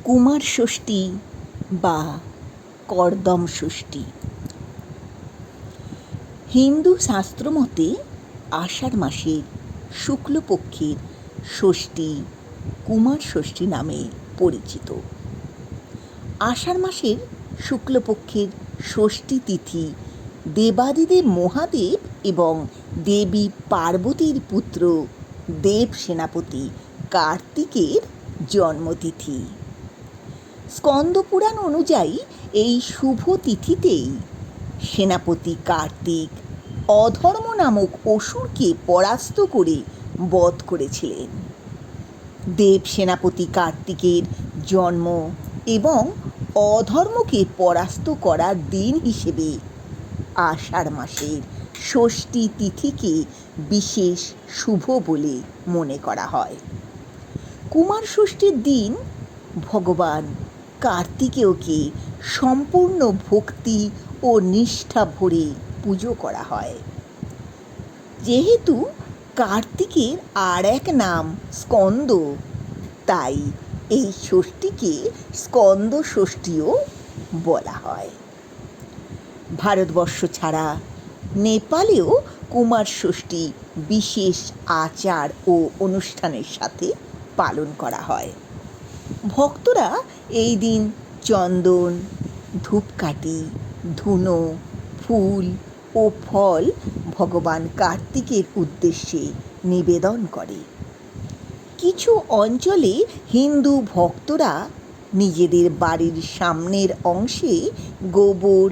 কুমার ষষ্ঠী বা কর্দম ষষ্ঠী। হিন্দু শাস্ত্রমতে আষাঢ় মাসের শুক্লপক্ষের ষষ্ঠী কুমার ষষ্ঠী নামে পরিচিত। আষাঢ় মাসের শুক্লপক্ষের ষষ্ঠী তিথি দেবাদিদেব মহাদেব এবং দেবী পার্বতীর পুত্র দেব সেনাপতি কার্তিকের জন্মতিথি। স্কন্দপুরাণ অনুযায়ী এই শুভ তিথিতেই সেনাপতি কার্তিক অধর্ম নামক অসুরকে পরাস্ত করে বধ করেছিলেন। দেব সেনাপতি কার্তিকের জন্ম এবং অধর্মকে পরাস্ত করার দিন হিসেবে আষাঢ় মাসের ষষ্ঠী তিথিকে বিশেষ শুভ বলে মনে করা হয়। কুমার ষষ্ঠীর দিন ভগবান কার্তিকেয়কে সম্পূর্ণ ভক্তি ও নিষ্ঠা ভরে পুজো করা হয়। যেহেতু কার্তিকের আর এক নাম স্কন্দ, তাই এই ষষ্ঠীকে স্কন্দ ষষ্ঠীও বলা হয়। ভারতবর্ষ ছাড়া নেপালেও কুমার ষষ্ঠী বিশেষ আচার ও অনুষ্ঠানের সাথে পালন করা হয়। ভক্তরা এই দিন চন্দন, ধূপকাঠি, ধুনো, ফুল ও ফল ভগবান কার্তিকের উদ্দেশ্যে নিবেদন করে। কিছু অঞ্চলে হিন্দু ভক্তরা নিজেদের বাড়ির সামনের অংশে গোবর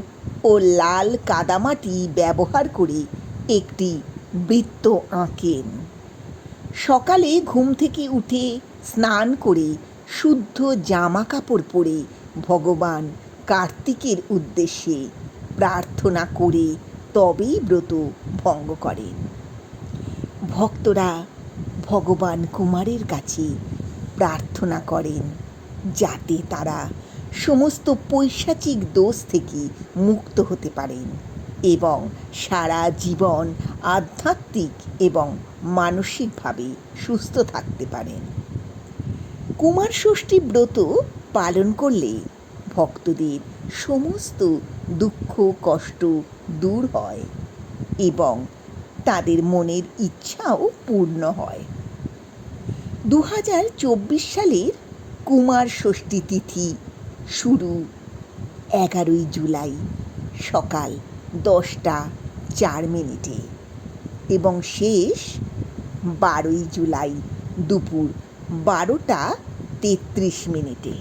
ও লাল কাদামাটি ব্যবহার করে একটি বৃত্ত আঁকেন। সকালে ঘুম থেকে উঠে স্নান করে শুদ্ধ জামা কাপড় পরে ভগবান কার্তিকের উদ্দেশ্যে প্রার্থনা করে তবেই ব্রত ভঙ্গ করেন। ভক্তরা ভগবান কুমারের কাছে প্রার্থনা করেন যাতে তারা সমস্ত পৈশাচিক দোষ থেকে মুক্ত হতে পারেন এবং সারা জীবন আধ্যাত্মিক এবং মানসিকভাবে সুস্থ থাকতে পারেন। কুমার ষষ্ঠী ব্রত পালন করলে ভক্তদের সমস্ত দুঃখ কষ্ট দূর হয় এবং তাদের মনের ইচ্ছাও পূর্ণ হয়। 2024 সালের কুমার ষষ্ঠী তিথি শুরু 11 জুলাই সকাল 10:04 এবং শেষ 12 জুলাই দুপুর 12:33।